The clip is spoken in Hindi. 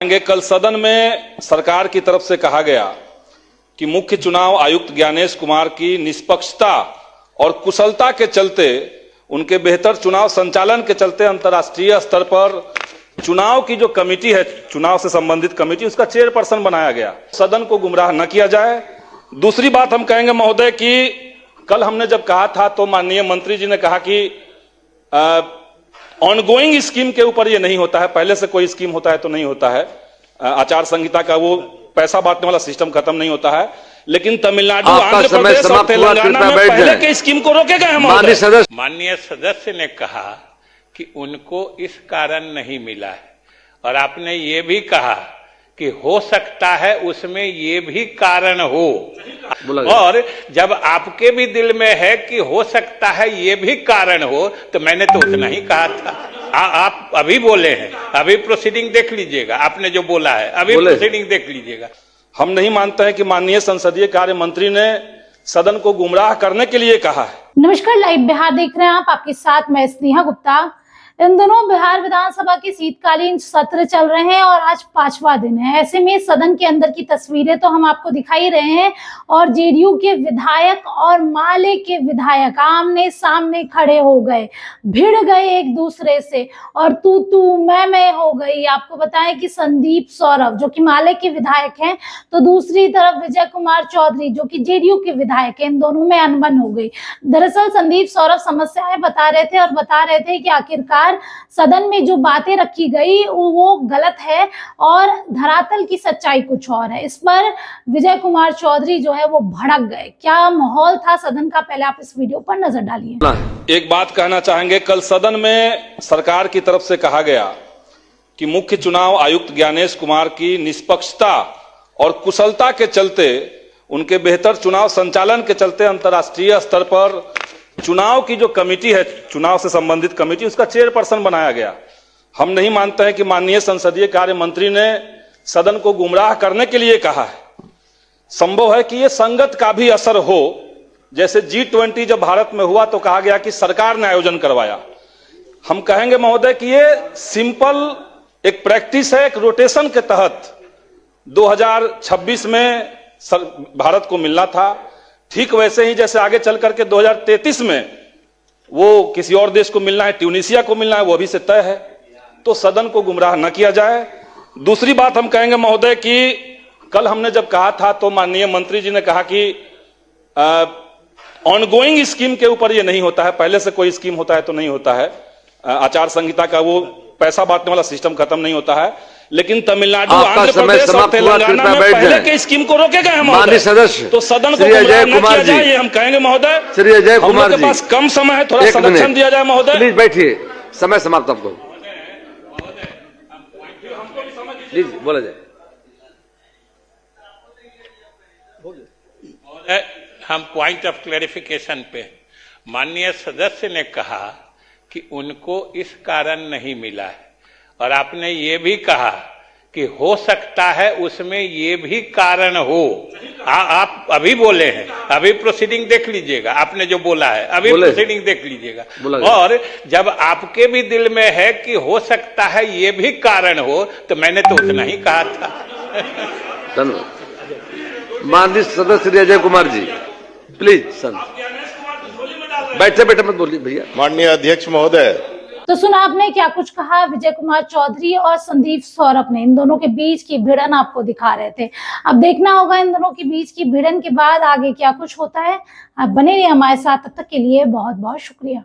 कल सदन में सरकार की तरफ से कहा गया कि मुख्य चुनाव आयुक्त ज्ञानेश कुमार की निष्पक्षता और कुशलता के चलते, उनके बेहतर चुनाव संचालन के चलते अंतर्राष्ट्रीय स्तर पर चुनाव की जो कमेटी है, चुनाव से संबंधित कमेटी, उसका चेयरपर्सन बनाया गया। सदन को गुमराह न किया जाए। दूसरी बात हम कहेंगे महोदय कि कल हमने जब कहा था तो माननीय मंत्री जी ने कहा कि ऑनगोइंग स्कीम के ऊपर ये नहीं होता है, पहले से कोई स्कीम होता है तो नहीं होता है। आचार संहिता का वो पैसा बांटने वाला सिस्टम खत्म नहीं होता है, लेकिन तमिलनाडु, आंध्र प्रदेश और तेलंगाना में पहले के स्कीम को रोके गए हैं। माननीय सदस्य ने कहा कि उनको इस कारण नहीं मिला है, और आपने ये भी कहा कि हो सकता है उसमें ये भी कारण हो, और जब आपके भी दिल में है कि हो सकता है ये भी कारण हो, तो मैंने तो उतना ही कहा था। आप अभी बोले हैं, अभी प्रोसीडिंग देख लीजिएगा, आपने जो बोला है अभी प्रोसीडिंग देख लीजिएगा। हम नहीं मानते हैं कि माननीय संसदीय कार्य मंत्री ने सदन को गुमराह करने के लिए कहा है। नमस्कार, लाइव बिहार देख रहे हैं आप, आपके साथ मैं स्नेहा गुप्ता। इन दिनों बिहार विधानसभा के शीतकालीन सत्र चल रहे हैं और आज 5वां दिन है। ऐसे में सदन के अंदर की तस्वीरें तो हम आपको दिखाई रहे हैं, और जेडीयू के विधायक और माले के विधायक आमने सामने खड़े हो गए, भिड़ गए एक दूसरे से, और तू मैं हो गई। आपको बताएं कि संदीप सौरभ जो कि माले के विधायक हैं, तो दूसरी तरफ विजय कुमार चौधरी जो कि जेडीयू के विधायक हैं, इन दोनों में अनबन हो गई। दरअसल संदीप सौरभ समस्याएं बता रहे थे और बता रहे थे कि आखिरकार सदन में जो बातें रखी गई वो गलत है और धरातल की सच्चाई कुछ और है। इस पर विजय कुमार चौधरी जो है वो भड़क गए। क्या माहौल था सदन का, पहले आप इस वीडियो पर नजर डालिए। एक बात कहना चाहेंगे, कल सदन में सरकार की तरफ से कहा गया कि मुख्य चुनाव आयुक्त ज्ञानेश कुमार की निष्पक्षता और कुशलता के चलते, उनके बेहतर चुनाव संचालन के चलते अंतर्राष्ट्रीय स्तर पर चुनाव की जो कमेटी है, चुनाव से संबंधित कमेटी, उसका चेयरपर्सन बनाया गया। हम नहीं मानते हैं कि माननीय संसदीय कार्य मंत्री ने सदन को गुमराह करने के लिए कहा है। संभव है कि यह संगत का भी असर हो। जैसे G20 जब भारत में हुआ तो कहा गया कि सरकार ने आयोजन करवाया। हम कहेंगे महोदय कि यह सिंपल एक प्रैक्टिस है, एक रोटेशन के तहत 2026 में भारत को मिलना था। ठीक वैसे ही जैसे आगे चल करके 2033 में वो किसी और देश को मिलना है, ट्यूनीशिया को मिलना है, वो अभी से तय है। तो सदन को गुमराह न किया जाए। दूसरी बात हम कहेंगे महोदय कि कल हमने जब कहा था तो माननीय मंत्री जी ने कहा कि ऑनगोइंग स्कीम के ऊपर ये नहीं होता है, पहले से कोई स्कीम होता है तो नहीं होता है। आचार संहिता का वो पैसा बांटने वाला सिस्टम खत्म नहीं होता है, लेकिन तमिलनाडु, आंध्र प्रदेश और तेलंगाना में पहले के स्कीम को रोके गए हैं सदस्य। तो सदन को गुमराह न किया जाए, ये हम कहेंगे महोदय। श्री अजय कुमार जी, के पास कम समय है, थोड़ा संरक्षण दिया जाए महोदय। प्लीज बैठिए, समय समाप्त। आपको प्लीज बोला जाए। हम पॉइंट ऑफ क्लैरिफिकेशन पे, माननीय सदस्य ने कहा कि उनको इस कारण नहीं मिला है, और आपने ये भी कहा कि हो सकता है उसमें ये भी कारण हो। आप अभी बोले हैं, अभी प्रोसीडिंग देख लीजिएगा, आपने जो बोला है अभी प्रोसीडिंग देख लीजिएगा। और जब आपके भी दिल में है कि हो सकता है ये भी कारण हो, तो मैंने तो उतना ही कहा था। धन्यवाद। माननीय सदस्य श्री अजय कुमार जी, प्लीज सर बैठे बैठे मत बोलिए भैया। माननीय अध्यक्ष महोदय, तो सुना आपने क्या कुछ कहा विजय कुमार चौधरी और संदीप सौरभ ने। इन दोनों के बीच की भिड़न आपको दिखा रहे थे। अब देखना होगा इन दोनों के बीच की भिड़न के बाद आगे क्या कुछ होता है। आप बने रहिए हमारे साथ, तब तक के लिए बहुत बहुत शुक्रिया।